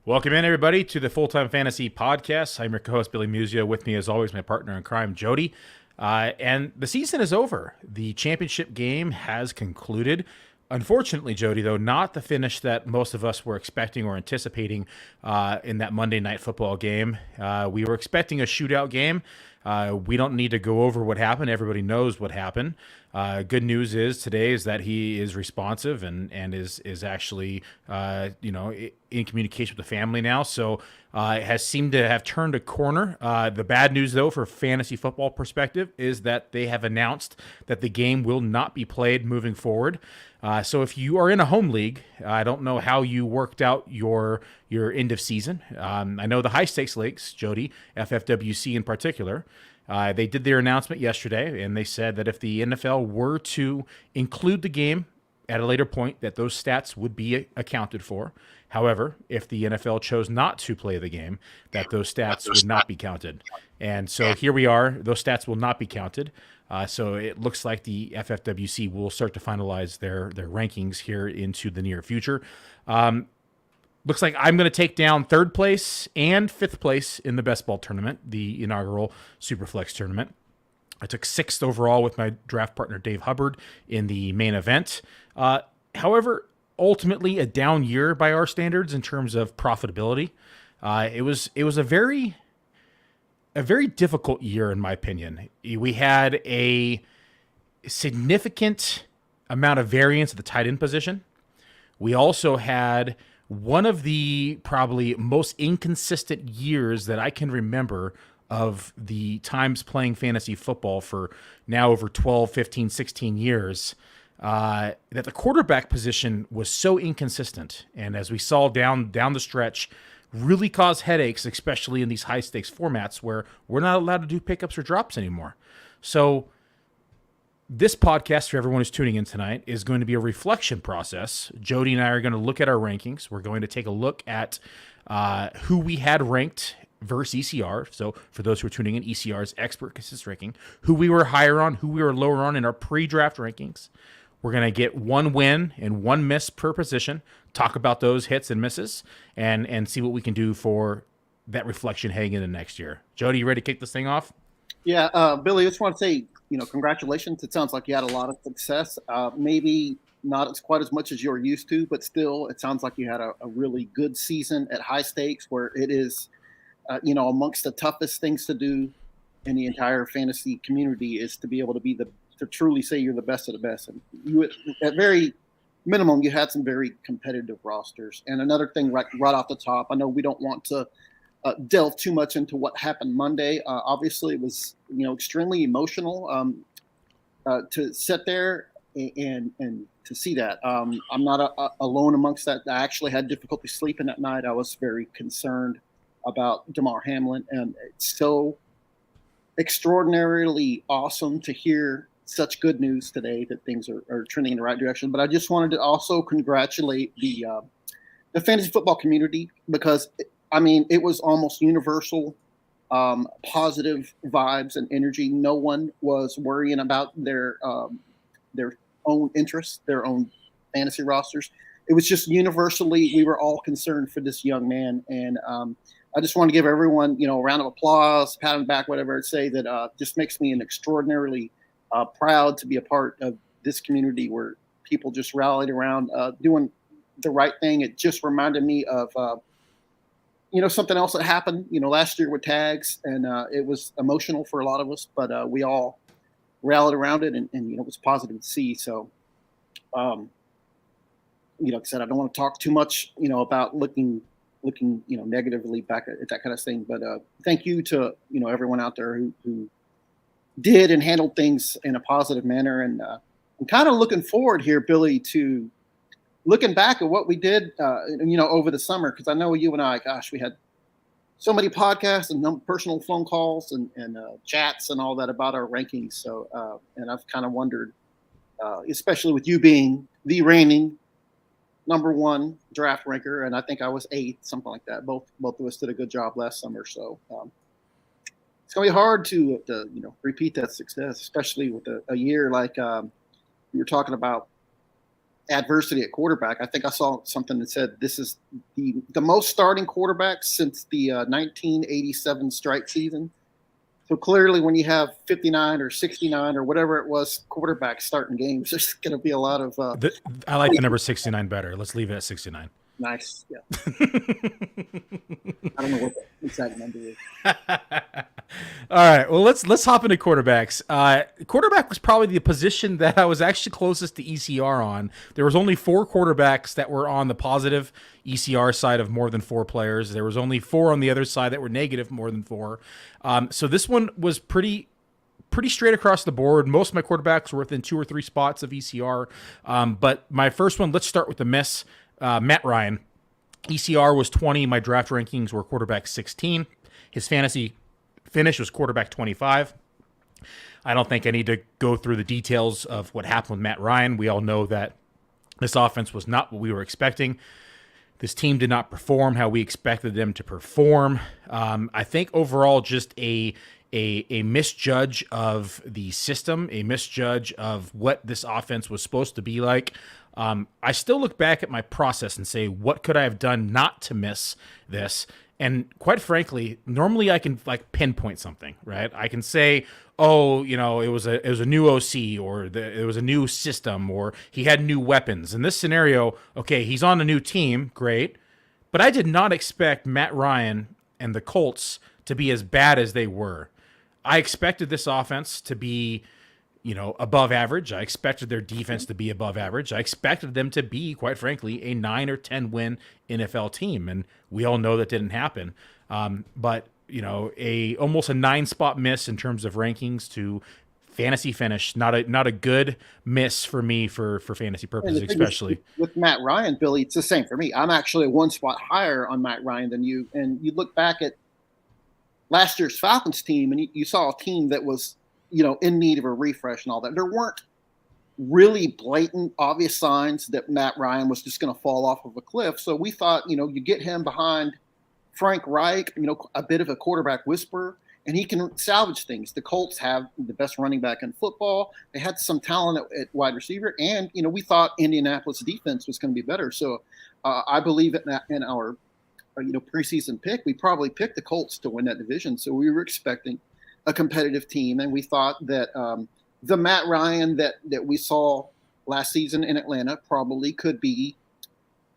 Welcome in, everybody, to the Full-Time Fantasy Podcast. I'm your co-host, Billy Muzio. With me, as always, my partner in crime, Jody. And the season is over. The championship game has concluded. Unfortunately, Jody, though, not the finish that most of us were expecting or anticipating in that Monday Night Football game. We were expecting a shootout game. We don't need to go over what happened. Everybody knows what happened. Good news is today is that he is responsive and is actually in communication with the family now. So it has seemed to have turned a corner. The bad news, though, for fantasy football perspective, is that they have announced that the game will not be played moving forward. So if you are in a home league, I don't know how you worked out your end of season. I know the high stakes leagues, Jody, FFWC in particular. They did their announcement yesterday, and they said that if the NFL were to include the game at a later point, that those stats would be accounted for. However, if the NFL chose not to play the game, that those stats would not be counted. And so here we are. Those stats will not be counted. So it looks like the FFWC will start to finalize their rankings here into the near future. Looks like I'm going to take down third place and fifth place in the best ball tournament, the inaugural Superflex tournament. I took sixth overall with my draft partner Dave Hubbard in the main event. However, ultimately a down year by our standards in terms of profitability. It was a very difficult year in my opinion. We had a significant amount of variance at the tight end position. We also had one of the probably most inconsistent years that I can remember of the times playing fantasy football for now over 12, 15, 16 years, that the quarterback position was so inconsistent. And as we saw down the stretch, really caused headaches, especially in these high stakes formats where we're not allowed to do pickups or drops anymore. So this podcast, for everyone who's tuning in tonight, is going to be a reflection process. Jody and I are going to look at our rankings. We're going to take a look at who we had ranked versus ECR. So for those who are tuning in, ECR's expert consensus ranking, who we were higher on, who we were lower on in our pre-draft rankings. We're going to get one win and one miss per position, talk about those hits and misses, and see what we can do for that reflection heading into next year. Jody, you ready to kick this thing off? Yeah, Billy, I just want to say, congratulations. It sounds like you had a lot of success. Maybe not as quite as much as you're used to, but still, it sounds like you had a really good season at high stakes where it is, amongst the toughest things to do in the entire fantasy community is to be able to truly say you're the best of the best. And you, at very minimum, you had some very competitive rosters. And another thing right off the top, I know we don't want to delve too much into what happened Monday. Obviously, it was extremely emotional to sit there and to see that. I'm not alone amongst that. I actually had difficulty sleeping that night. I was very concerned about Damar Hamlin, and it's so extraordinarily awesome to hear such good news today that things are trending in the right direction. But I just wanted to also congratulate the fantasy football community because it was almost universal positive vibes and energy. No one was worrying about their own interests, their own fantasy rosters. It was just universally, we were all concerned for this young man. And I just want to give everyone, a round of applause, pat on the back, whatever it say, that just makes me an extraordinarily proud to be a part of this community where people just rallied around doing the right thing. It just reminded me of something else that happened, last year with tags, and it was emotional for a lot of us, but we all rallied around it, and it was positive to see. So, like I said, I don't want to talk too much, about looking, negatively back at that kind of thing. But thank you to, everyone out there who did and handled things in a positive manner. And I'm kind of looking forward here, Billy, to looking back at what we did, over the summer, because I know you and I, we had so many podcasts and personal phone calls and chats and all that about our rankings. So, and I've kind of wondered, especially with you being the reigning number one draft ranker, and I think I was 8th, something like that. Both of us did a good job last summer. So it's gonna be hard to repeat that success, especially with a year like you were talking about adversity at quarterback. I think I saw something that said this is the most starting quarterbacks since the 1987 strike season. So clearly, when you have 59 or 69 or whatever it was quarterbacks starting games, there's going to be a lot of. I like the number 69 better. Let's leave it at 69. Nice. Yeah. I don't know what the exact number is. All right. Well, let's hop into quarterbacks. Quarterback was probably the position that I was actually closest to ECR on. There was only 4 quarterbacks that were on the positive ECR side of more than 4 players. There was only 4 on the other side that were negative more than 4. So this one was pretty straight across the board. Most of my quarterbacks were within 2 or 3 spots of ECR. But my first one, let's start with the miss. Matt Ryan. ECR was 20. My draft rankings were quarterback 16. His fantasy finish was quarterback 25. I don't think I need to go through the details of what happened with Matt Ryan. We all know that this offense was not what we were expecting. This team did not perform how we expected them to perform. I think overall just a misjudge of the system, a misjudge of what this offense was supposed to be like. I still look back at my process and say, what could I have done not to miss this? And quite frankly, normally I can like pinpoint something, right? I can say, oh, it was a new OC, or it was a new system, or he had new weapons. In this scenario, okay, he's on a new team, great. But I did not expect Matt Ryan and the Colts to be as bad as they were. I expected this offense to be, above average. I expected their defense to be above average. I expected them to be, quite frankly, a 9 or 10 win NFL team. And we all know that didn't happen. But almost a 9-spot miss in terms of rankings to fantasy finish. Not a good miss for me for fantasy purposes, especially. With Matt Ryan, Billy, it's the same for me. I'm actually 1 spot higher on Matt Ryan than you. And you look back at last year's Falcons team, and you saw a team that was, in need of a refresh and all that. There weren't really blatant, obvious signs that Matt Ryan was just going to fall off of a cliff. So we thought, you get him behind Frank Reich, a bit of a quarterback whisperer, and he can salvage things. The Colts have the best running back in football. They had some talent at wide receiver, and we thought Indianapolis defense was going to be better. So I believe in our preseason pick, we probably picked the Colts to win that division. So we were expecting a competitive team, and we thought that the Matt Ryan that we saw last season in Atlanta probably could be,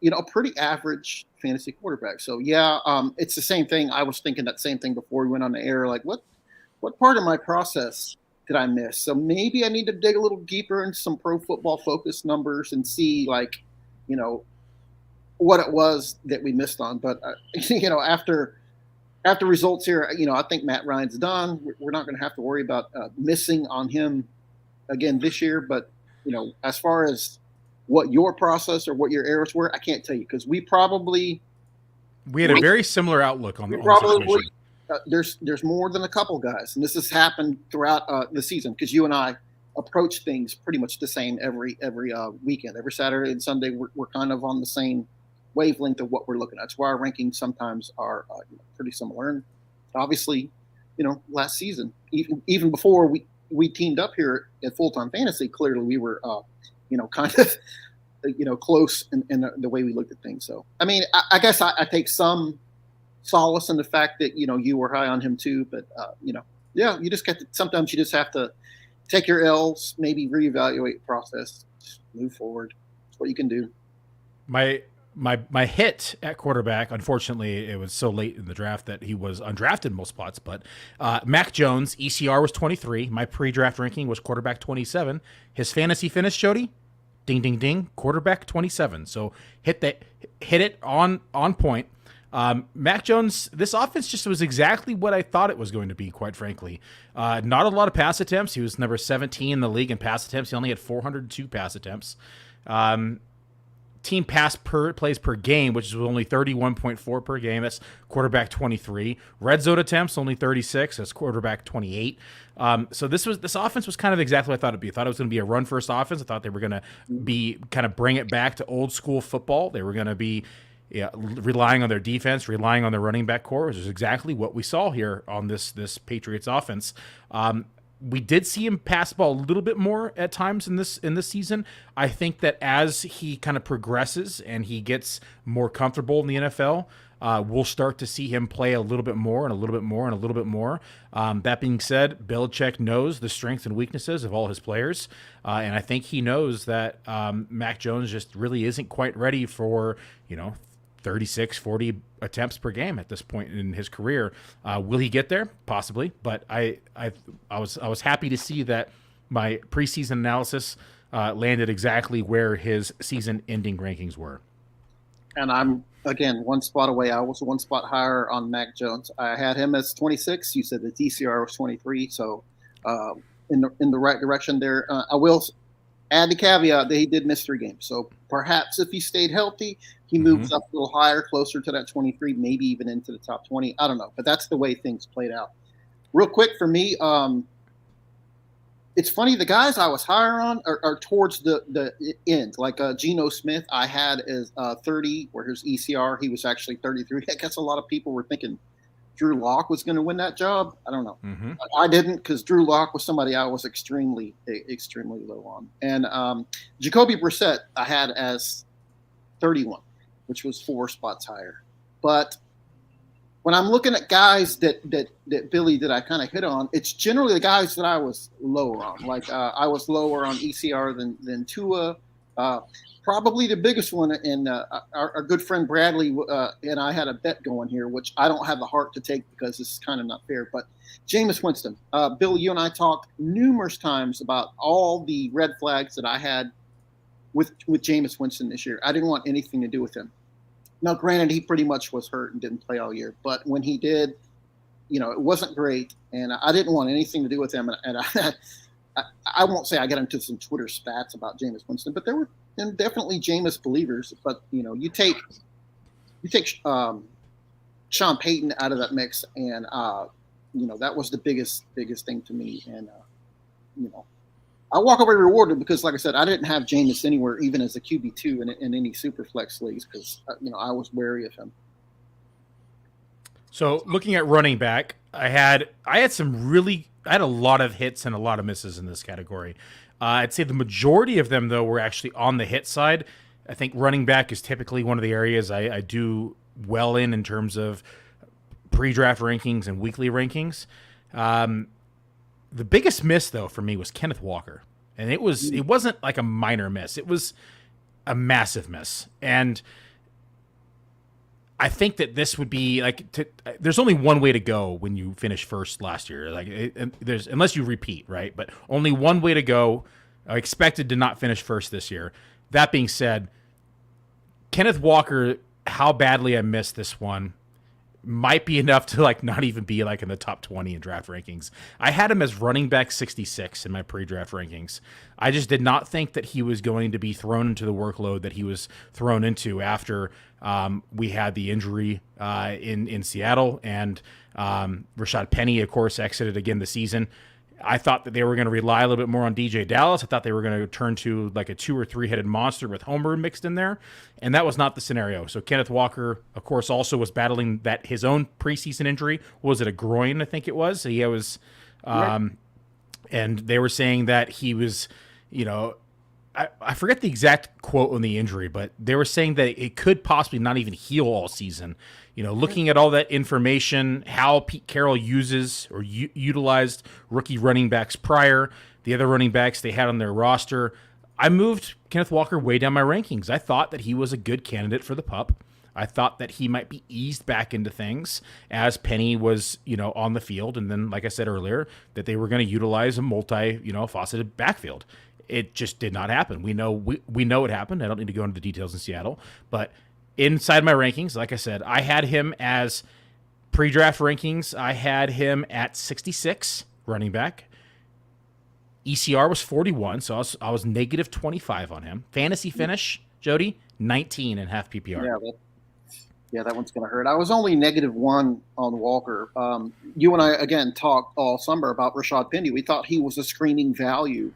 a pretty average fantasy quarterback. So yeah, it's the same thing. I was thinking that same thing before we went on the air. Like, what part of my process did I miss? So maybe I need to dig a little deeper into some Pro Football Focus numbers and see, like, what it was that we missed on. But after results here, I think Matt Ryan's done. We're not going to have to worry about missing on him again this year. But, as far as what your process or what your errors were, I can't tell you, because we had a very similar outlook on the situation. There's more than a couple guys, and this has happened throughout the season, because you and I approach things pretty much the same every weekend. Every Saturday and Sunday, we're kind of on the same wavelength of what we're looking at. That's why our rankings sometimes are pretty similar. And obviously, last season, even before we teamed up here at Full Time Fantasy, clearly we were kind of close in the way we looked at things. So I mean, I guess I take some solace in the fact that you were high on him too. But yeah, you just sometimes you just have to take your L's, maybe reevaluate the process, move forward. That's what you can do. My hit at quarterback, unfortunately, it was so late in the draft that he was undrafted in most spots. But Mac Jones, ECR was 23. My pre-draft ranking was quarterback 27. His fantasy finish, Jody, ding, ding, ding, quarterback 27. So hit it on point. Mac Jones, this offense just was exactly what I thought it was going to be, quite frankly. Not a lot of pass attempts. He was number 17 in the league in pass attempts. He only had 402 pass attempts. Team pass plays per game, which is only 31.4 per game. That's quarterback 23. Red zone attempts only 36. That's quarterback 28. So this offense was kind of exactly what I thought it'd be. I thought it was going to be a run first offense. I thought they were going to be kind of bring it back to old school football. They were going to be relying on their defense, relying on their running back core, which is exactly what we saw here on this Patriots offense. we did see him pass the ball a little bit more at times in this season. I think that as he kind of progresses and he gets more comfortable in the NFL, we'll start to see him play a little bit more and a little bit more and a little bit more. That being said, Belichick knows the strengths and weaknesses of all his players, and I think he knows that Mac Jones just really isn't quite ready for 36, 40 attempts per game at this point in his career. Will he get there? Possibly, but I was happy to see that my preseason analysis landed exactly where his season-ending rankings were. And I'm, again, one spot away. I was one spot higher on Mac Jones. I had him as 26. You said the DCR was 23, so in the right direction there. I will add the caveat that he did miss 3 games. So perhaps if he stayed healthy, he moves up a little higher, closer to that 23, maybe even into the top 20. I don't know, but that's the way things played out. Real quick for me, it's funny, the guys I was higher on are towards the end. Like Geno Smith, I had as 30, where his ECR, he was actually 33. I guess a lot of people were thinking Drew Lock was going to win that job. I don't know. I didn't, because Drew Lock was somebody I was extremely low on. And Jacoby Brissett I had as 31, which was 4 spots higher. But when I'm looking at guys that Billy, that I kind of hit on, it's generally the guys that I was lower on. Like I was lower on ECR than Tua. Probably the biggest one, and our good friend Bradley and I had a bet going here, which I don't have the heart to take because this is kind of not fair. But Jameis Winston, Bill, you and I talked numerous times about all the red flags that I had with Jameis Winston this year. I didn't want anything to do with him. Now, granted, he pretty much was hurt and didn't play all year, but when he did, it wasn't great, and I didn't want anything to do with him. And I won't say I got into some Twitter spats about Jameis Winston, but there were definitely Jameis believers. But you take Sean Payton out of that mix, and that was the biggest thing to me. And I walk away rewarded because, like I said, I didn't have Jameis anywhere, even as a QB2 in any super flex leagues, because I was wary of him. So looking at running back, I had a lot of hits and a lot of misses in this category. I'd say the majority of them, though, were actually on the hit side. I think running back is typically one of the areas I do well in terms of pre-draft rankings and weekly rankings. The biggest miss, though, for me was Kenneth Walker. And it wasn't like a minor miss. It was a massive miss. And I think that this would be there's only one way to go when you finish first last year. Unless you repeat, right? But only one way to go. I expected to not finish first this year. That being said, Kenneth Walker, how badly I missed this one, might be enough to not even be in the top 20 in draft rankings. I had him as running back 66 in my pre-draft rankings. I just did not think that he was going to be thrown into the workload that he was thrown into after we had the injury in Seattle, and Rashad Penny, of course, exited again the season. I thought that they were going to rely a little bit more on DJ Dallas. I thought they were going to turn to a 2 or 3 headed monster with Homer mixed in there, and that was not the scenario. So Kenneth Walker, of course, also was battling his own preseason injury. Was it a groin? I think it was. He was, and they were saying that he was, I forget the exact quote on the injury, but they were saying that it could possibly not even heal all season. Looking at all that information, how Pete Carroll uses or utilized rookie running backs prior, the other running backs they had on their roster, I moved Kenneth Walker way down my rankings. I thought that he was a good candidate for the PUP. I thought that he might be eased back into things as Penny was, on the field. And then, like I said earlier, that they were going to utilize a faceted backfield. It just did not happen. We know it happened. I don't need to go into the details in Seattle, but inside my rankings, like I said, I had him as pre-draft rankings. I had him at 66 running back. ECR was 41, so I was negative 25 on him. Fantasy finish, Jody, 19 and half PPR. Yeah, that one's going to hurt. I was only -1 on Walker. You and I, again, talked all summer about Rashad Penny. We thought he was a screaming value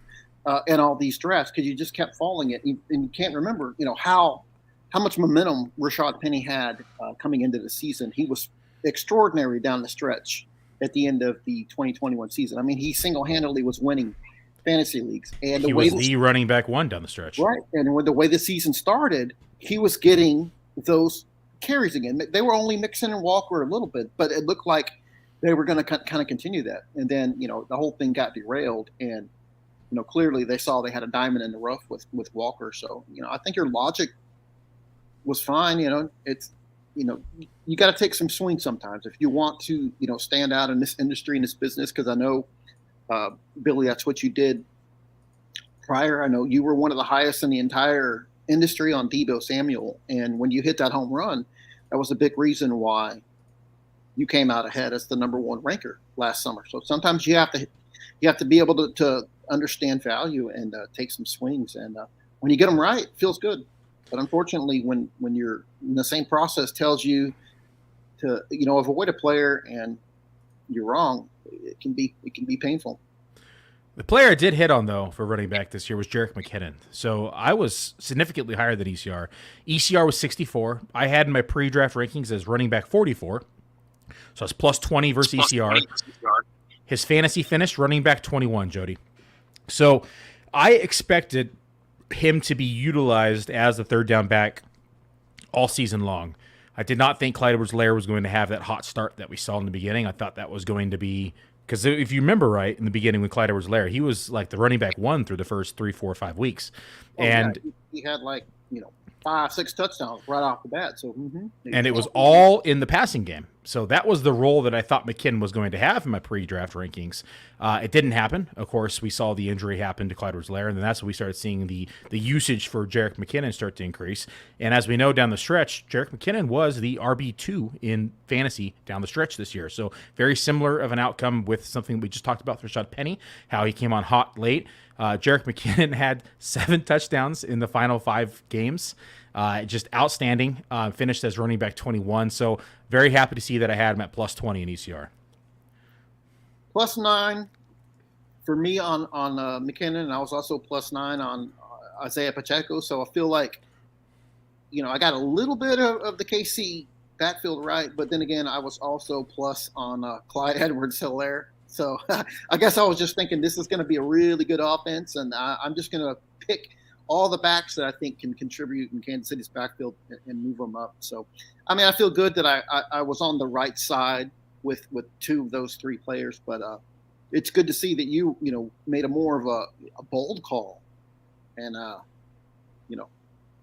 in all these drafts because you just kept following it. And you can't remember, how much momentum Rashad Penny had coming into the season. He was extraordinary down the stretch. at the end of the 2021 season. I mean, he single-handedly was winning fantasy leagues, and he was the running back one down the stretch. Right, and with the way the season started, he was getting those carries again. They were only Mixon and Walker a little bit, but it looked like they were going to kind of continue that. And then, the whole thing got derailed, and clearly they saw they had a diamond in the rough with Walker. So, I think your logic was fine. It's you got to take some swings sometimes if you want to stand out in this industry, in this business, because I know Billy, that's what you did prior. I know you were one of the highest in the entire industry on Deebo Samuel, and when you hit that home run, that was a big reason why you came out ahead as the number one ranker last summer. So sometimes you have to be able to understand value and take some swings, and when you get them right, it feels good. But unfortunately, when you're in the same process tells you to avoid a player and you're wrong, it can be painful. The player I did hit on, though, for running back this year was Jerick McKinnon. So I was significantly higher than ECR. ECR was 64. I had in my pre-draft rankings as running back 44. So it's plus 20 versus ECR. His fantasy finished running back 21, Jody. So I expected him to be utilized as the third down back all season long. I did not think Clyde Edwards-Helaire was going to have that hot start that we saw in the beginning. I thought that was going to be – because if you remember right, in the beginning with Clyde Edwards-Helaire, he was like the running back one through the first 3, 4, 5 weeks. Yeah, he had 5-6 touchdowns right off the bat. So, and it was all in the passing game. So that was the role that I thought McKinnon was going to have in my pre-draft rankings. It didn't happen. Of course, we saw the injury happen to Clyde Edwards-Helaire, and then that's when we started seeing the usage for Jerick McKinnon start to increase. And as we know down the stretch, Jerick McKinnon was the RB2 in fantasy down the stretch this year. So very similar of an outcome with something we just talked about for Rashad Penny, how he came on hot late. Jerick McKinnon had 7 touchdowns in the final 5 games. Just outstanding. Finished as running back 21. So very happy to see that I had him at plus 20 in ECR. Plus 9 for me on McKinnon, and I was also plus 9 on Isaiah Pacheco. So I feel like, I got a little bit of the KC backfield right, but then again, I was also plus on Clyde Edwards-Helaire. So I guess I was just thinking this is going to be a really good offense, and I'm just going to pick all the backs that I think can contribute in Kansas City's backfield and move them up. So, I mean, I feel good that I was on the right side with 2 of those 3 players, but it's good to see that you made a more of a bold call. And,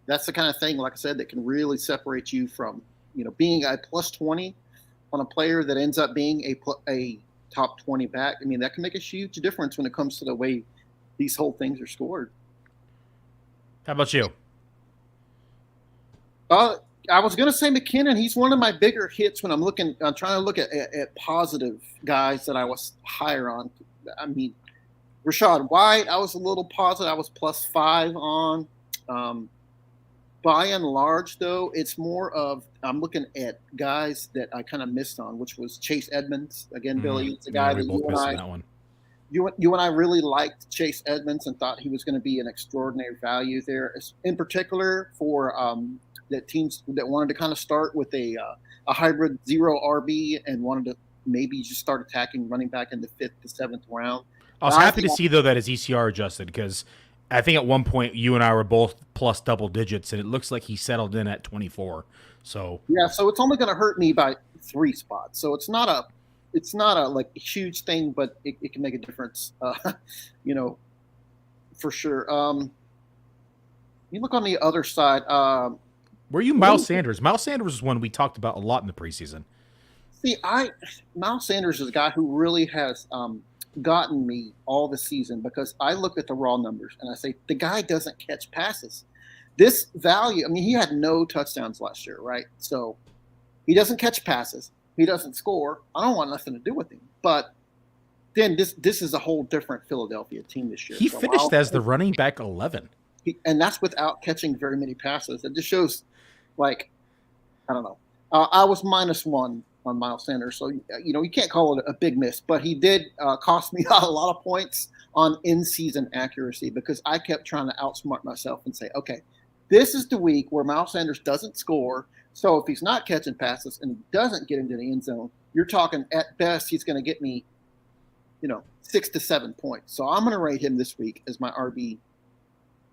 that's the kind of thing, like I said, that can really separate you from, being a plus 20 on a player that ends up being a top 20 back. I mean, that can make a huge difference when it comes to the way these whole things are scored. How about you? I was going to say McKinnon. He's one of my bigger hits when I'm trying to look at positive guys that I was higher on. I mean, Rachaad White, I was a little positive. I was plus 5 on. By and large, though, it's more of I'm looking at guys that I kind of missed on, which was Chase Edmonds. Again, Billy, it's a guy that you and I really liked Chase Edmonds and thought he was going to be an extraordinary value there, in particular for that teams that wanted to kind of start with a hybrid 0 RB and wanted to maybe just start attacking running back in the 5th to 7th round. I was happy to see, though, that his ECR adjusted because I think at one point you and I were both plus double digits, and it looks like he settled in at 24. So yeah, so it's only going to hurt me by 3 spots. So it's not a like huge thing, but it can make a difference, for sure. You look on the other side. Were you Miles Sanders? Miles Sanders is one we talked about a lot in the preseason. See, Miles Sanders is a guy who really has gotten me all the season because I look at the raw numbers and I say the guy doesn't catch passes. This value, I mean, he had no touchdowns last year, right? So he doesn't catch passes. He doesn't score. I don't want nothing to do with him. But then this is a whole different Philadelphia team this year. He finished as the running back 11. And that's without catching very many passes. It just shows, I don't know. I was -1 on Miles Sanders. So, you can't call it a big miss. But he did cost me a lot of points on in-season accuracy because I kept trying to outsmart myself and say, okay, this is the week where Miles Sanders doesn't score. So if he's not catching passes and doesn't get into the end zone, you're talking at best he's going to get me, 6 to 7 points. So I'm going to rate him this week as my RB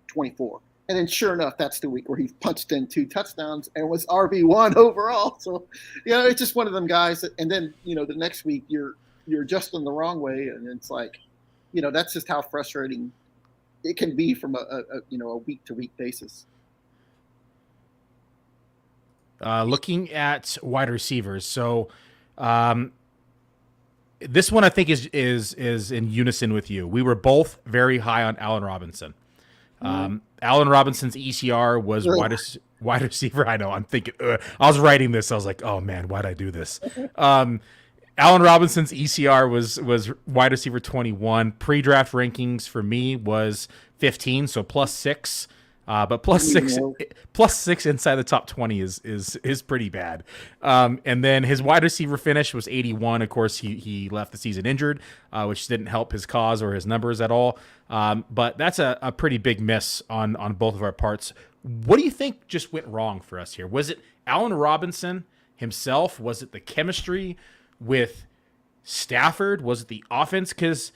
24. And then sure enough, that's the week where he punched in 2 touchdowns and was RB1 overall. So, it's just one of them guys. And then, the next week you're adjusting the wrong way. And it's like, that's just how frustrating it can be from a week to week basis. Looking at wide receivers. So, this one I think is in unison with you. We were both very high on Allen Robinson. Allen Robinson's ECR was wide receiver. I know. I'm thinking. I was writing this. I was like, oh man, why'd I do this? Allen Robinson's ECR was wide receiver 21. Pre-draft rankings for me was 15, so +6. But +6 inside the top 20 is pretty bad. And then his wide receiver finish was 81. Of course, he left the season injured, which didn't help his cause or his numbers at all. But that's a pretty big miss on both of our parts. What do you think just went wrong for us here? Was it Allen Robinson himself? Was it the chemistry with Stafford? Was it the offense? Because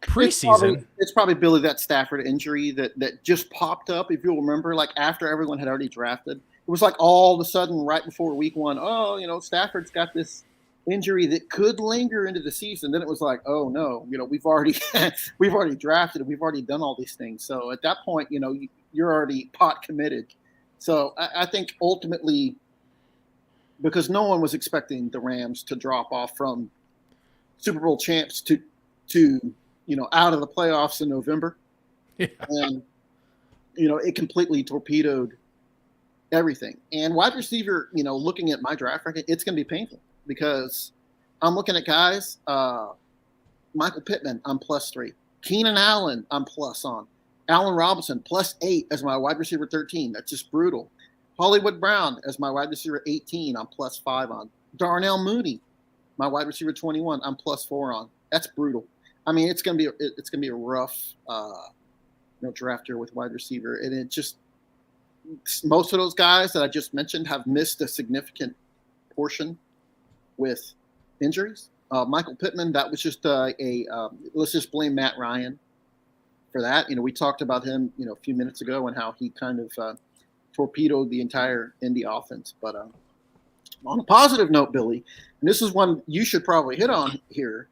preseason, it's probably Billy, that Stafford injury that just popped up. If you'll remember, like after everyone had already drafted, it was like all of a sudden right before week 1, Stafford's got this injury that could linger into the season. Then it was like, oh no, we've already drafted, we've already done all these things. So at that point, you're already pot committed. So I think ultimately, because no one was expecting the Rams to drop off from Super Bowl champs to out of the playoffs in November. Yeah. And, it completely torpedoed everything. And wide receiver, looking at my draft record, it's going to be painful because I'm looking at guys, Michael Pittman, I'm +3. Keenan Allen, I'm plus on. Allen Robinson, +8 as my wide receiver 13. That's just brutal. Hollywood Brown as my wide receiver 18, I'm +5 on. Darnell Mooney, my wide receiver 21, I'm +4 on. That's brutal. I mean, it's gonna be a rough, draft year with wide receiver, and it just most of those guys that I just mentioned have missed a significant portion with injuries. Michael Pittman, that was just let's just blame Matt Ryan for that. We talked about him, a few minutes ago and how he kind of torpedoed the entire Indy offense. But on a positive note, Billy, and this is one you should probably hit on here,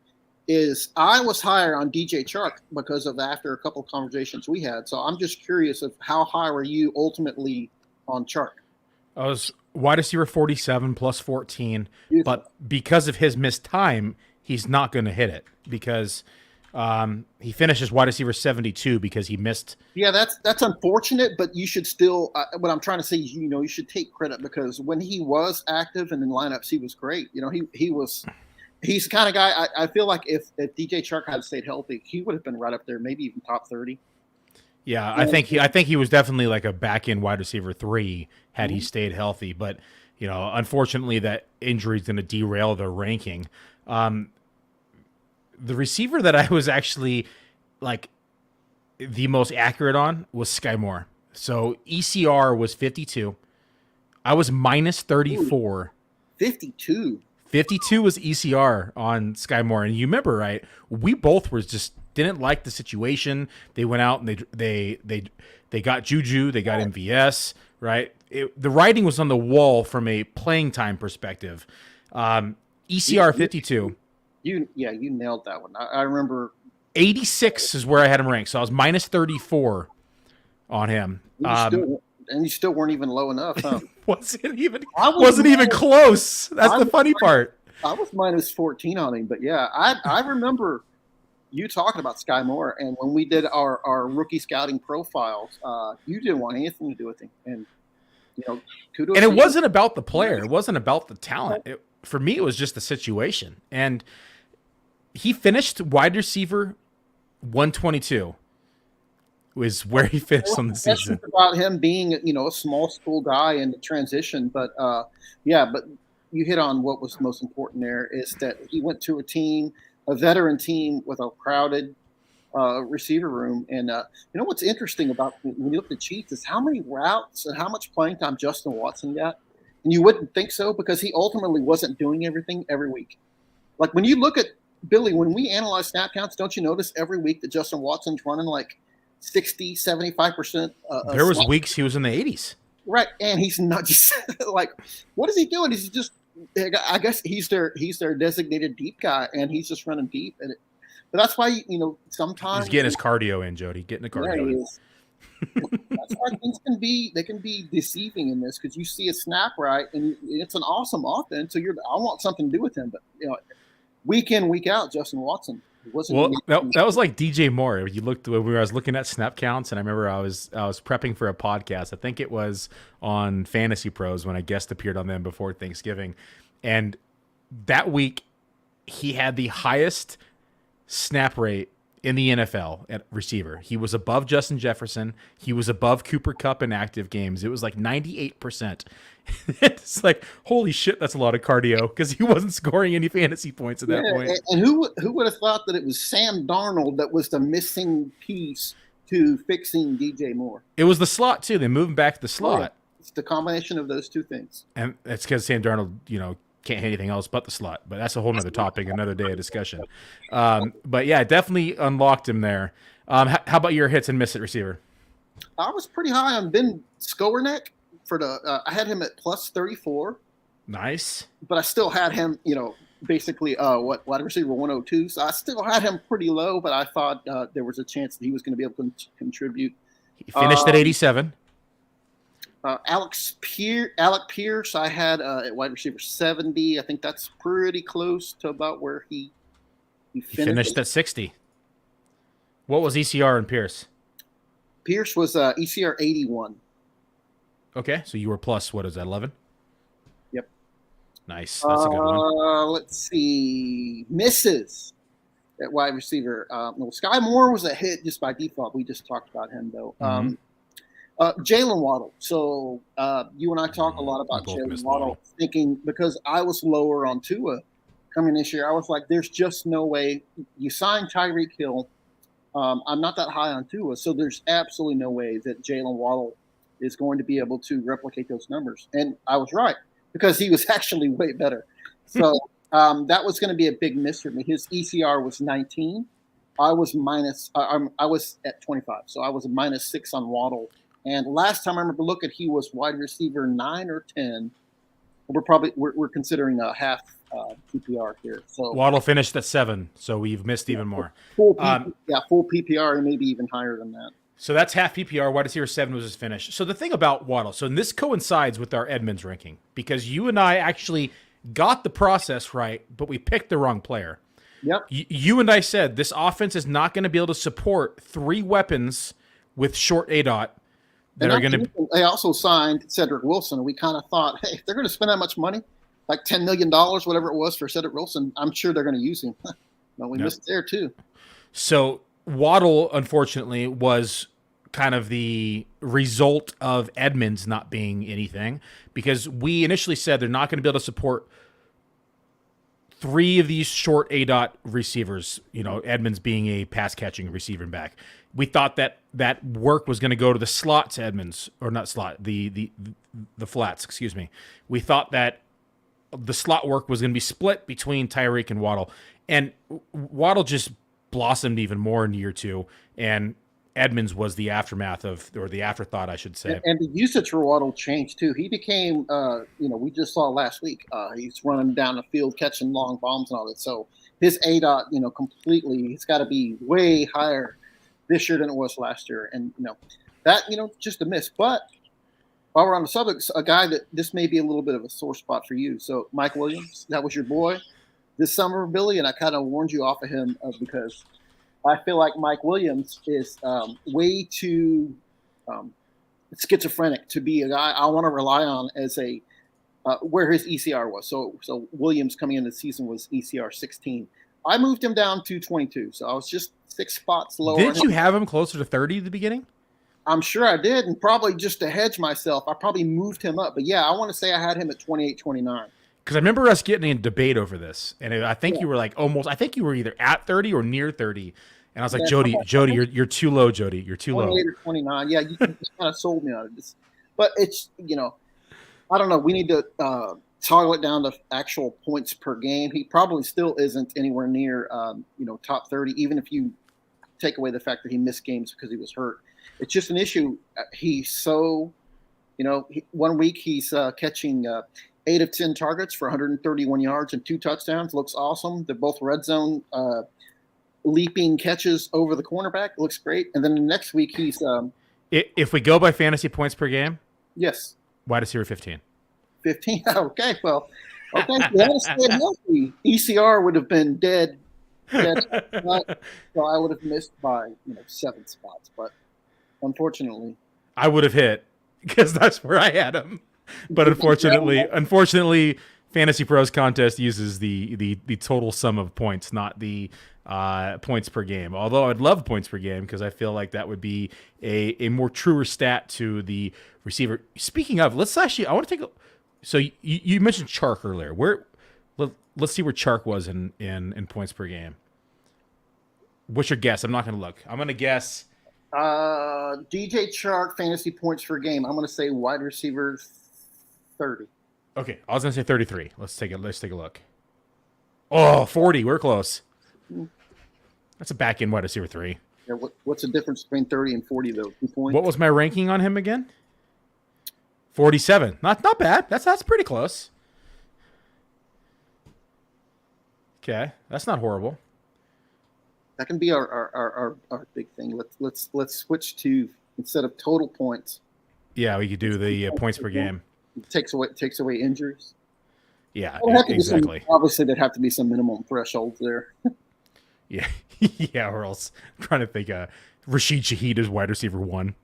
is I was higher on DJ Chark because of after a couple of conversations we had. So I'm just curious of how high were you ultimately on Chark? I was wide receiver 47 +14, Beautiful. But because of his missed time, he's not going to hit it because he finishes wide receiver 72 because he missed. Yeah, that's unfortunate, but you should still. What I'm trying to say is, you should take credit because when he was active and in lineups, he was great. He's the kind of guy. I feel like if DJ Chark had stayed healthy, he would have been right up there, maybe even top 30. Yeah, I think he was definitely like a back end wide receiver 3 had he stayed healthy. But unfortunately, that injury is going to derail the ranking. The receiver that I was actually like the most accurate on was Sky Moore. So ECR was 52. I was -34. Ooh, 52. 52 was ECR on Sky Moore. And you remember, right? We both were just didn't like the situation. They went out and they got Juju, they got MVS, right? The writing was on the wall from a playing time perspective. ECR 52. You nailed that one. I remember 86 is where I had him ranked. So I was -34 on him. You still weren't even low enough, huh? wasn't even close. That's the funny part. I was -14 on him, but yeah, I remember you talking about Sky Moore, and when we did our rookie scouting profiles, you didn't want anything to do with him, and kudos. And it wasn't about the player; it wasn't about the talent. For me, it was just the situation, and he finished wide receiver 122. Was where he finished on the season. About him being, a small school guy in the transition, but but you hit on what was most important there is that he went to a veteran team with a crowded receiver room, and what's interesting about when you look at the Chiefs is how many routes and how much playing time Justin Watson got. And you wouldn't think so because he ultimately wasn't doing everything every week. Like when you look at Billy, when we analyze snap counts, don't you notice every week that Justin Watson's running like 60, 75%? There was weeks he was in the 80s. Right. And he's not just like, what is he doing? He's just, I guess he's their designated deep guy, and he's just running deep. But that's why, sometimes he's getting his cardio in, Jody, getting the cardio in. That's why they can be deceiving in this, because you see a snap right, and it's an awesome offense. So I want something to do with him, but week in, week out, Justin Watson wasn't. Well, that was like DJ Moore. You looked when I was looking at snap counts, and I remember I was prepping for a podcast. I think it was on Fantasy Pros when I guest appeared on them before Thanksgiving, and that week he had the highest snap rate in the NFL at receiver. He was above Justin Jefferson. He was above Cooper Kupp in active games. It was like 98%. It's like, holy shit, that's a lot of cardio, because he wasn't scoring any fantasy points at that point. And who would have thought that it was Sam Darnold that was the missing piece to fixing DJ Moore? It was the slot too. They moved him back to the slot. Yeah, it's the combination of those two things. And it's because Sam Darnold, can't hit anything else but the slot. But that's a whole nother topic, another day of discussion. But yeah, definitely unlocked him there. How about your hits and miss at receiver? I was pretty high on Ben Skowerneck for I had him at plus 34. Nice. But I still had him, basically wide receiver 102. So I still had him pretty low, but I thought there was a chance that he was going to be able to contribute. He finished at 87. Alec Pierce, I had at wide receiver 70. I think that's pretty close to about where he finished at 60. What was ECR in Pierce? Pierce was ECR 81. Okay, so you were plus, what is that, 11? Yep. Nice. That's a good one. Let's see. Misses at wide receiver. Sky Moore was a hit just by default. We just talked about him, though. Mm-hmm. Jalen Waddle. So you and I talk a lot about Jalen Waddle, thinking, because I was lower on Tua coming this year, I was like, there's just no way. You signed Tyreek Hill. I'm not that high on Tua, so there's absolutely no way that Jalen Waddle is going to be able to replicate those numbers. And I was right, because he was actually way better. So that was going to be a big miss for me. His ECR was 19. I was at 25, so I was a -6 on Waddle. And last time I remember looking, he was wide receiver 9 or 10. We're considering a half PPR here. So Waddle finished at 7, so we've missed even more. Full PPR, and maybe even higher than that. So that's half PPR. Wide receiver 7 was his finish. So the thing about Waddle, and this coincides with our Edmonds ranking, because you and I actually got the process right, but we picked the wrong player. Yep. You and I said this offense is not going to be able to support 3 weapons with short ADOT. They also signed Cedric Wilson, and we kind of thought, hey, if they're going to spend that much money, like $10 million, whatever it was for Cedric Wilson, I'm sure they're going to use him. Well, we missed there too. So Waddle, unfortunately, was kind of the result of Edmonds not being anything, because we initially said they're not going to be able to support 3 of these short ADOT receivers, Edmonds being a pass-catching receiver and back. We thought that work was going to go to the slots, Edmonds, or not slot, the flats, excuse me. We thought that the slot work was going to be split between Tyreek and Waddle. And Waddle just blossomed even more in year 2, and Edmonds was the aftermath or the afterthought, I should say. And the usage for Waddle changed too. He became, we just saw last week, he's running down the field, catching long bombs and all that. So his ADOT, completely, it's got to be way higher this year than it was last year. And, that, just a miss. But while we're on the subject, a guy that this may be a little bit of a sore spot for you. So Mike Williams, that was your boy this summer, Billy, and I kind of warned you off of him because I feel like Mike Williams is way too schizophrenic to be a guy I want to rely on as where his ECR was. So Williams coming into the season was ECR 16. I moved him down to 22, so I was just 6 spots lower. Did you have him closer to 30 at the beginning? I'm sure I did, and probably just to hedge myself, I probably moved him up. But yeah, I want to say I had him at 28, 29. Because I remember us getting in a debate over this, and I think you were like I think you were either at 30 or near 30. And I was like, Jody, you're too low, Jody. You're too low. 28 or 29. Yeah, you just kind of sold me on it. But it's, I don't know. We need to toggle it down to actual points per game. He probably still isn't anywhere near, top 30, even if you take away the fact that he missed games because he was hurt. It's just an issue. He's so, 1 week he's catching 8 of 10 targets for 131 yards and 2 touchdowns. Looks awesome. They're both red zone leaping catches over the cornerback. It looks great. And then the next week he's if we go by fantasy points per game, yes, wide receiver 15. 15. Okay, well, okay. If you had stayed healthy, ECR would have been dead. So I would have missed by 7 spots. But unfortunately, I would have hit because that's where I had him. But unfortunately, Fantasy Pros contest uses the total sum of points, not the points per game. Although I'd love points per game because I feel like that would be a more truer stat to the receiver. Speaking of, I want to take a. So you mentioned Chark earlier. Let's see where Chark was in points per game. What's your guess? I'm not going to look. I'm going to guess. DJ Chark fantasy points per game. I'm going to say wide receiver 30. Okay, I was going to say 33. Let's take a look. Oh, 40. We're close. That's a back end wide receiver 3. Yeah, what's the difference between 30 and 40 though? 2 points. What was my ranking on him again? 47. Not bad. That's pretty close. Okay, that's not horrible. That can be our big thing. Let's switch to, instead of total points. Yeah, we could do the points per game. It takes away injuries. Yeah, exactly. Obviously, there'd have to be some minimum thresholds there. Yeah, yeah. Or else, I'm trying to think. Rashid Shaheed is wide receiver 1.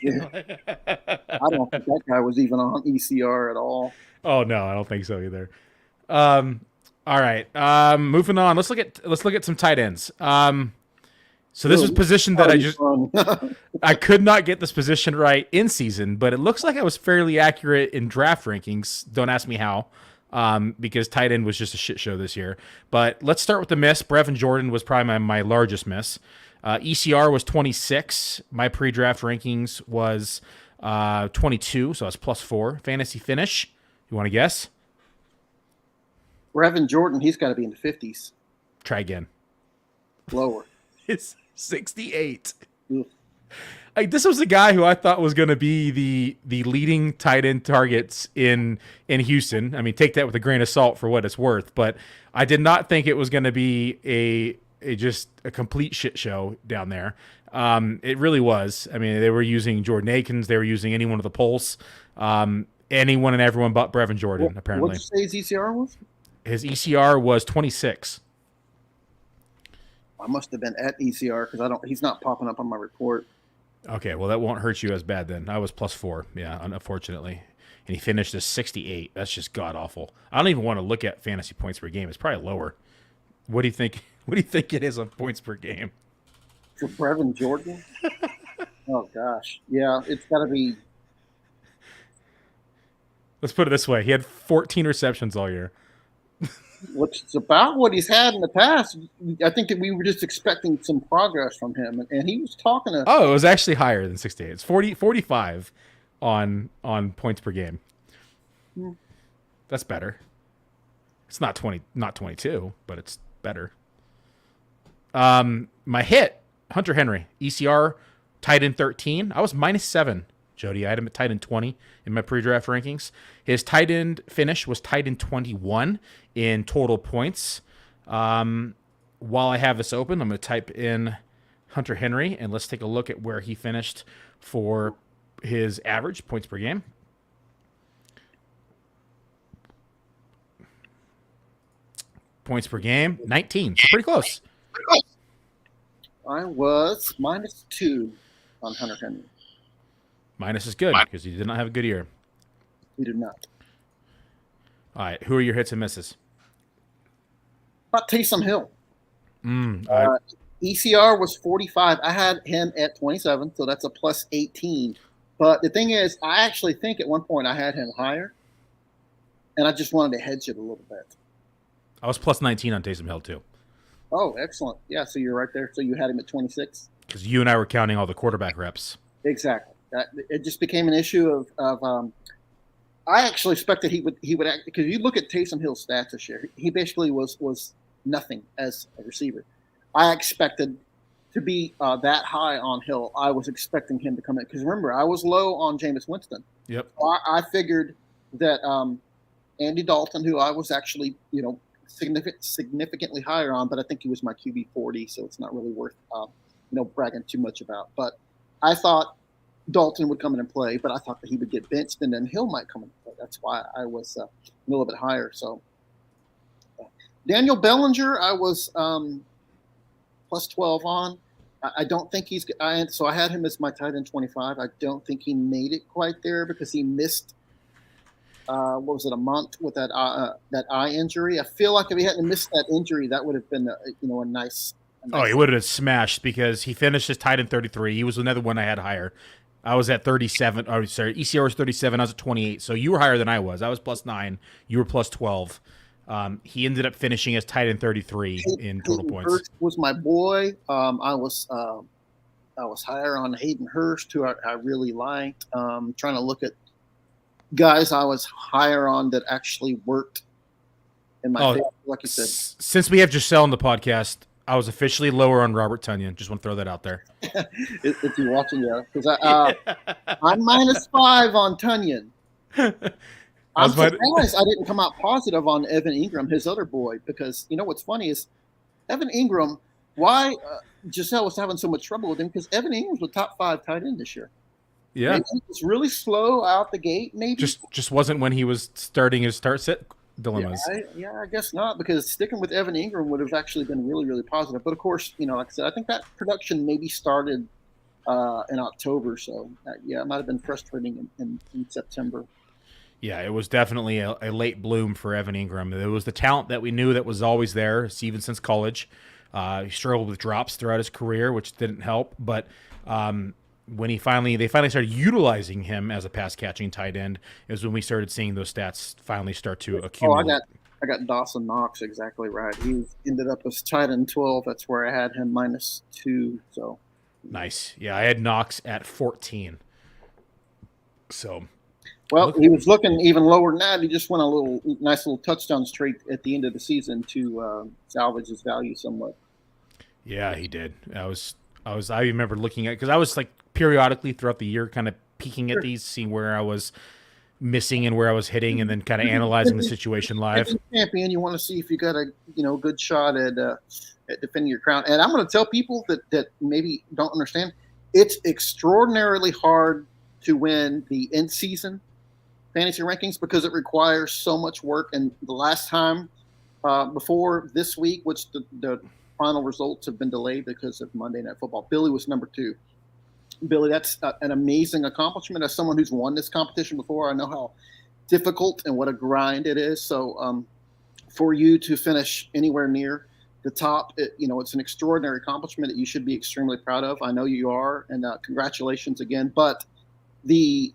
Yeah. I don't think that guy was even on ECR at all. Oh no, I don't think so either. All right. Moving on. Let's look at some tight ends. So this was a position that I could not get this position right in season, but it looks like I was fairly accurate in draft rankings. Don't ask me how, because tight end was just a shit show this year. But let's start with the miss. Brevin Jordan was probably my largest miss. ECR was 26. My pre-draft rankings was 22, so I was +4. Fantasy finish. You want to guess? Brevin Jordan, he's got to be in the 50s. Try again. Lower. It's 68. This was the guy who I thought was going to be the leading tight end targets in Houston. I mean, take that with a grain of salt for what it's worth, but I did not think it was going to be just a complete shit show down there. It really was. I mean, they were using Jordan Akins. They were using anyone with a pulse. Anyone and everyone but Brevin Jordan, apparently. What did you say his ECR was? His ECR was 26. I must have been at ECR because he's not popping up on my report. Okay, well, that won't hurt you as bad then. I was +4, yeah, unfortunately. And he finished as 68. That's just god-awful. I don't even want to look at fantasy points per game. It's probably lower. What do you think? What do you think it is on points per game? For Brevin Jordan? Oh, gosh. Yeah, it's got to be. Let's put it this way. He had 14 receptions all year. Which is about what he's had in the past. I think that we were just expecting some progress from him, and he was talking to. Oh, it was actually higher than 68. It's 45 on points per game. That's better. It's not 22, but it's better. My hit, Hunter Henry, ECR, tight end 13. I was -7. Jody, I had him at tight end 20 in my pre-draft rankings. His tight end finish was tight end 21 in total points. While I have this open, I'm going to type in Hunter Henry, and let's take a look at where he finished for his average points per game. Points per game, 19. So pretty close. I was -2 on Hunter Henry. Minus is good because he did not have a good year. He did not. All right, who are your hits and misses? About Taysom Hill. ECR was 45. I had him at 27, so that's a +18. But the thing is, I actually think at one point I had him higher, and I just wanted to hedge it a little bit. I was +19 on Taysom Hill too. Oh, excellent. Yeah, so you're right there. So you had him at 26? Because you and I were counting all the quarterback reps. Exactly. It just became an issue of I actually expected he would act, because you look at Taysom Hill's stats this year. He basically was nothing as a receiver. I expected to be that high on Hill. I was expecting him to come in because remember I was low on Jameis Winston. Yep. So I figured that Andy Dalton, who I was actually significantly higher on, but I think he was my QB 40, so it's not really worth bragging too much about. But I thought Dalton would come in and play, but I thought that he would get benched, and then Hill might come in and play. That's why I was a little bit higher. So Daniel Bellinger, I was plus 12 on. I don't think he's – so I had him as my tight end 25. I don't think he made it quite there because he missed what was it, a month with that eye injury. I feel like if he hadn't missed that injury, that would have been a nice Oh, he would have smashed because he finished his tight end 33. He was another one I had higher. I was at 37. Oh, sorry, ECR was 37. I was at 28. So you were higher than I was. I was plus 9. You were plus 12. He ended up finishing as tight end 33 in total points. Hurst was my boy. I was higher on Hayden Hurst, who I really liked. Trying to look at guys I was higher on that actually worked in my favor, like you said. Since we have Giselle on the podcast, I was officially lower on Robert Tonyan. Just want to throw that out there. If you're watching, yeah, because I'm minus 5 on Tonyan. I'm surprised I didn't come out positive on Evan Ingram, his other boy, because what's funny is Evan Ingram. Why Giselle was having so much trouble with him because Evan Ingram's the top 5 tight end this year. Yeah, maybe he was really slow out the gate. Maybe just wasn't when he was starting his start-sit dilemmas. Yeah, I guess not, because sticking with Evan Ingram would have actually been really, really positive. But of course, like I said, I think that production maybe started in October. So it might have been frustrating in September. Yeah, it was definitely a late bloom for Evan Ingram. It was the talent that we knew that was always there, even since college. He struggled with drops throughout his career, which didn't help. But when they finally started utilizing him as a pass catching tight end, is when we started seeing those stats finally start to accumulate. I got Dawson Knox exactly right. He ended up as tight end 12. That's where I had him minus 2. So nice. Yeah, I had Knox at 14. So. Well, he was looking even lower than that. He just went a nice little touchdown streak at the end of the season to salvage his value somewhat. Yeah, he did. I remember looking at, because I was like periodically throughout the year kind of peeking at these, seeing where I was missing and where I was hitting, and then kind of analyzing the situation live. As a champion, you want to see if you got a good shot at defending your crown. And I'm going to tell people that maybe don't understand, it's extraordinarily hard to win the in-season fantasy rankings because it requires so much work. And the last time before this week, which the final results have been delayed because of Monday Night Football, Billy was number 2. Billy, that's an amazing accomplishment. As someone who's won this competition before, I know how difficult and what a grind it is. So for you to finish anywhere near the top, it's an extraordinary accomplishment that you should be extremely proud of. I know you are, and congratulations again. But the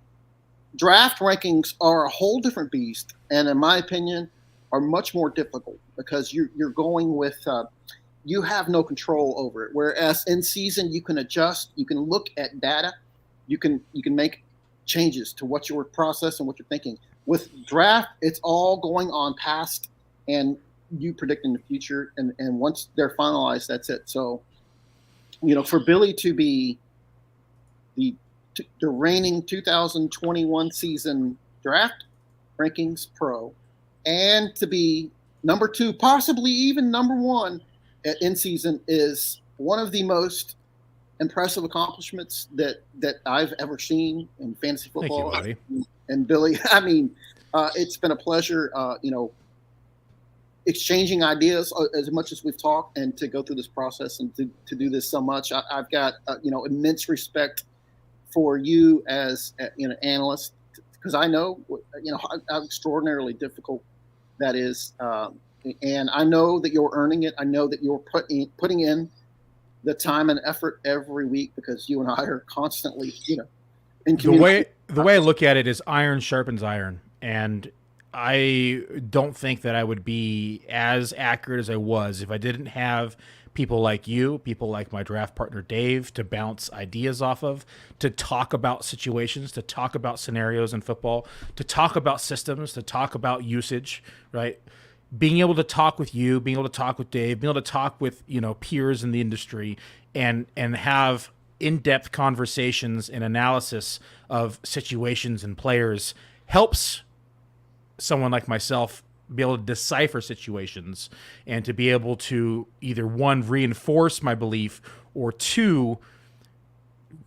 draft rankings are a whole different beast, and in my opinion, are much more difficult because you're going with you have no control over it. Whereas in season, you can adjust, you can look at data, you can make changes to what your process and what you're thinking. With draft, it's all going on past and you predicting the future, and once they're finalized, that's it. So, for Billy to be the reigning 2021 season draft rankings pro, and to be number 2, possibly even number 1 in season, is one of the most impressive accomplishments that I've ever seen in fantasy football. Thank you, buddy. And Billy, I mean, it's been a pleasure, exchanging ideas as much as we've talked, and to go through this process and to do this so much. I've got immense respect for you as an analyst, because I know how extraordinarily difficult that is, and I know that you're earning it. I know that you're putting in the time and effort every week, because you and I are constantly in communication. The way I look at it is iron sharpens iron, and I don't think that I would be as accurate as I was if I didn't have people like you, people like my draft partner Dave, to bounce ideas off of, to talk about situations, to talk about scenarios in football, to talk about systems, to talk about usage, right? Being able to talk with you, being able to talk with Dave, being able to talk with, peers in the industry, and have in-depth conversations and analysis of situations and players helps someone like myself be able to decipher situations and to be able to either, one, reinforce my belief, or two,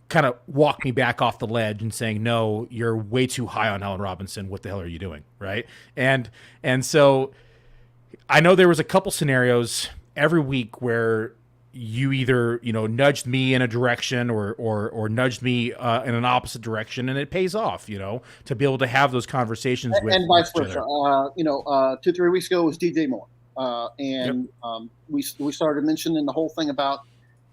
kind of walk me back off the ledge and saying, no, you're way too high on Allen Robinson. What the hell are you doing? Right. And so I know there was a couple scenarios every week where you either, nudged me in a direction or nudged me in an opposite direction, and it pays off, to be able to have those conversations and vice versa. 2-3 weeks ago was DJ Moore, we started mentioning the whole thing about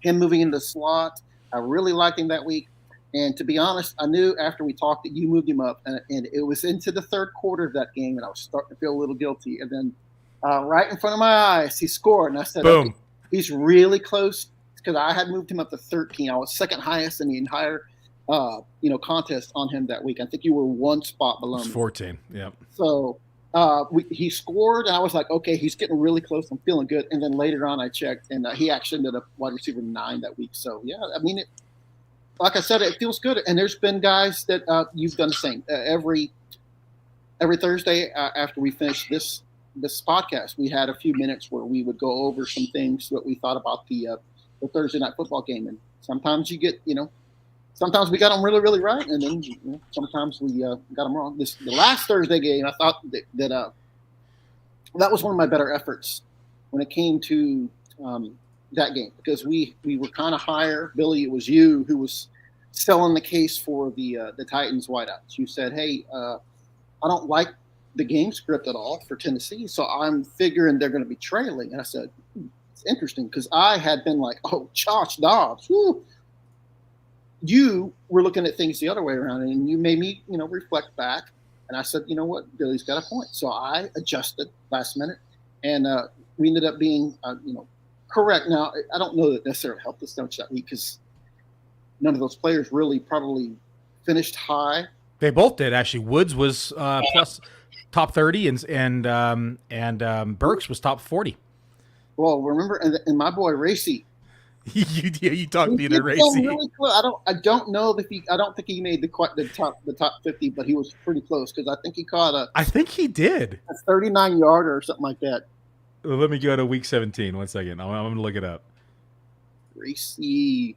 him moving into the slot. I really liked him that week, and to be honest, I knew after we talked that you moved him up, and it was into the third quarter of that game, and I was starting to feel a little guilty, and then right in front of my eyes, he scored, and I said, boom. Okay, he's really close, because I had moved him up to 13. I was second highest in the entire, contest on him that week. I think you were one spot below me. 14. Yep. So he scored, and I was like, okay, he's getting really close. I'm feeling good. And then later on, I checked, and he actually ended up wide receiver 9 that week. So yeah, I mean, like I said, it feels good. And there's been guys that you've done the same. Every Thursday after we finish this podcast, we had a few minutes where we would go over some things that we thought about the Thursday night football game. And sometimes you get, sometimes we got them really, really right, and then sometimes we got them wrong. The last Thursday game, I thought that was one of my better efforts when it came to that game, because we were kind of higher. Billy, it was you who was selling the case for the Titans wideouts. You said, hey, I don't like the game script at all for Tennessee, so I'm figuring they're going to be trailing. And I said, it's interesting, because I had been like, oh, Josh Dobbs, whoo. You were looking at things the other way around, and you made me, reflect back. And I said, you know what, Billy's got a point. So I adjusted last minute, and we ended up being, correct. Now, I don't know that necessarily helped us much that week, because none of those players really probably finished high. They both did, actually. Woods was plus top 30, and Burks was top 40. Well, remember, and my boy Racy. you talked me into Racy. Really I don't know if I don't think he made the top 50, but he was pretty close, because I think he caught I think he did a 39-yarder or something like that. Let me go to week 17. 1 second. I'm going to look it up. Racy.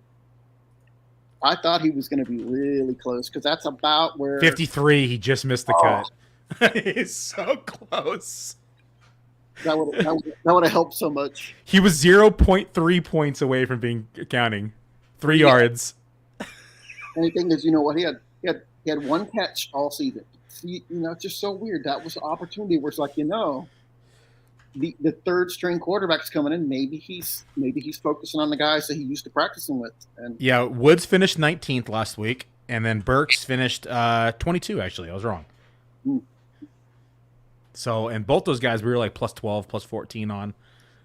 I thought he was going to be really close, because that's about where 53. He just missed the cut. He's so close. That would have helped so much. He was 0.3 points away from being counting 3 yards. Anything is, what he had one catch all season. It's just so weird. That was the opportunity where it's like, the third string quarterback's coming in. Maybe he's focusing on the guys that he used to practicing with. And yeah, Woods finished 19th last week, and then Burks finished 22. Actually, I was wrong. So, and both those guys we were like plus 12, plus 14 on.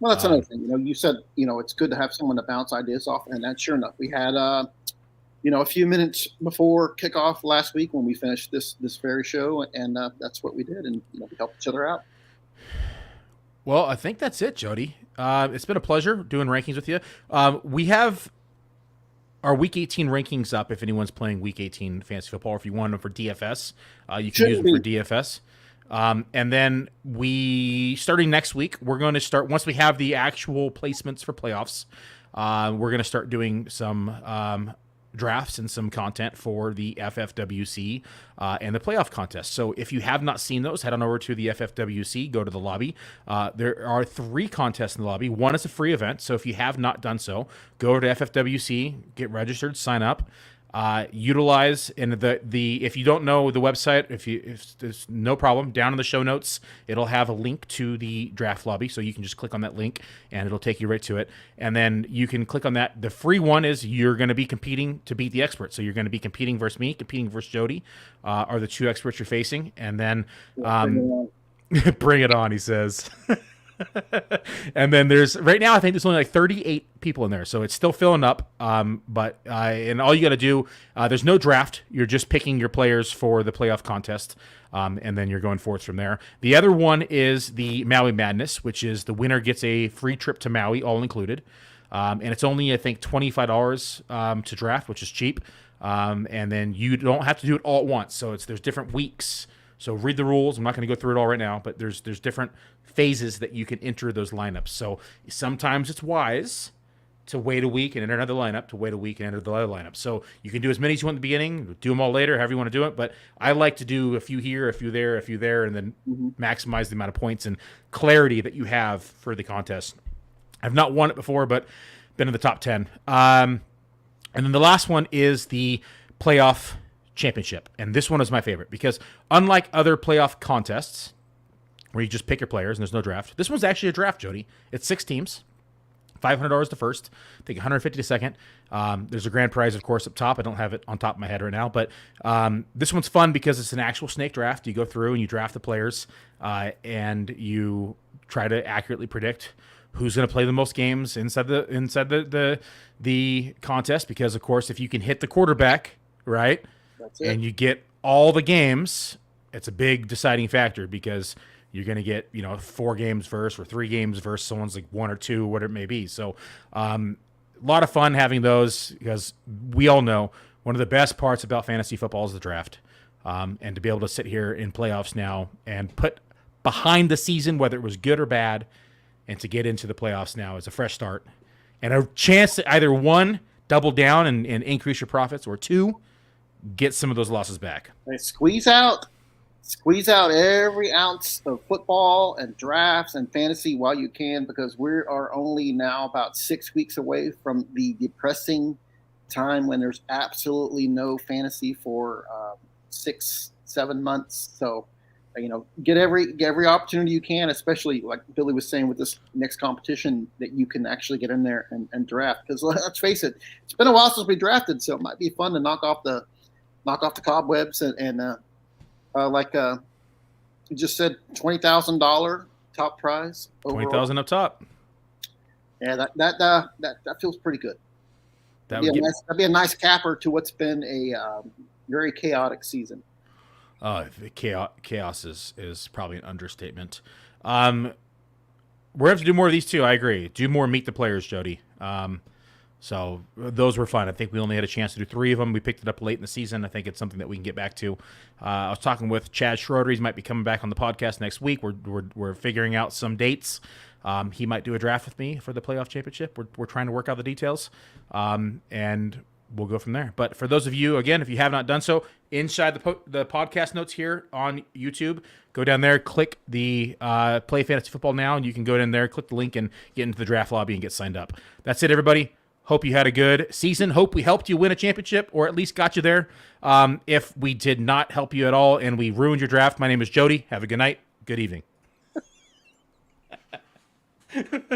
Well, that's another thing. You said, it's good to have someone to bounce ideas off, and that, sure enough, we had, a few minutes before kickoff last week when we finished this very show, and that's what we did, and we helped each other out. Well, I think that's it, Jody. It's been a pleasure doing rankings with you. We have our Week 18 rankings up if anyone's playing Week 18 fantasy football, or if you want them for DFS, you can use them for DFS. And then starting next week, we're going to start, once we have the actual placements for playoffs, we're going to start doing some drafts and some content for the FFWC and the playoff contest. So if you have not seen those, head on over to the FFWC, go to the lobby. There are 3 contests in the lobby. One is a free event. So if you have not done so, go over to FFWC, get registered, sign up. Utilize and if you don't know the website, if there's no problem, down in the show notes it'll have a link to the draft lobby, so you can just click on that link and it'll take you right to it, and then you can click on that. The free one is you're going to be competing to beat the expert, so you're going to be competing versus me, competing versus Jody, are the 2 experts you're facing, and then bring it on, he says. And then right now, I think there's only like 38 people in there. So it's still filling up. And all you got to do, there's no draft. You're just picking your players for the playoff contest. And then you're going forth from there. The other one is the Maui Madness, which is the winner gets a free trip to Maui, all included. And it's only, I think, $25 to draft, which is cheap. And then you don't have to do it all at once. So there's different weeks. So read the rules. I'm not going to go through it all right now, but there's different phases that you can enter those lineups. So sometimes it's wise to wait a week and enter another lineup, to wait a week and enter the other lineup. So you can do as many as you want at the beginning, do them all later, however you want to do it. But I like to do a few here, a few there, a few there, and then maximize the amount of points and clarity that you have for the contest. I've not won it before, but been in the top 10. And then the last one is the playoff championship. And this one is my favorite because unlike other playoff contests where you just pick your players and there's no draft, this one's actually a draft, Jody. It's 6 teams. $500 to first, I think $150 to second. There's a grand prize, of course, up top. I don't have it on top of my head right now, but this one's fun because it's an actual snake draft. You go through and you draft the players, and you try to accurately predict who's going to play the most games inside the contest. Because, of course, if you can hit the quarterback, right, and you get all the games, it's a big deciding factor because you're going to get, 4 games versus or 3 games versus someone's like 1 or 2, whatever it may be. So a lot of fun having those because we all know one of the best parts about fantasy football is the draft. And to be able to sit here in playoffs now and put behind the season, whether it was good or bad, and to get into the playoffs now is a fresh start and a chance to either 1, double down and increase your profits, or 2, get some of those losses back. Squeeze out every ounce of football and drafts and fantasy while you can, because we are only now about 6 weeks away from the depressing time when there's absolutely no fantasy for 6-7 months. So, get every opportunity you can, especially like Billy was saying with this next competition, that you can actually get in there and draft. Because let's face it, it's been a while since we drafted, so it might be fun to knock off the cobwebs and like you just said, $20,000 top prize. $20,000 up top. Yeah, that feels pretty good. That'd be a nice capper to what's been a very chaotic season. The chaos is probably an understatement. We're going to have to do more of these too. I agree. Do more meet the players, Jody. So those were fun. I think we only had a chance to do 3 of them. We picked it up late in the season. I think it's something that we can get back to. I was talking with Chad Schroeder. He might be coming back on the podcast next week. We're figuring out some dates. He might do a draft with me for the playoff championship. We're trying to work out the details, and we'll go from there. But for those of you, again, if you have not done so, inside the podcast notes here on YouTube, go down there, click the Play Fantasy Football Now, and you can go in there, click the link, and get into the draft lobby and get signed up. That's it, everybody. Hope you had a good season. Hope we helped you win a championship, or at least got you there. If we did not help you at all and we ruined your draft, my name is Jody. Have a good night. Good evening.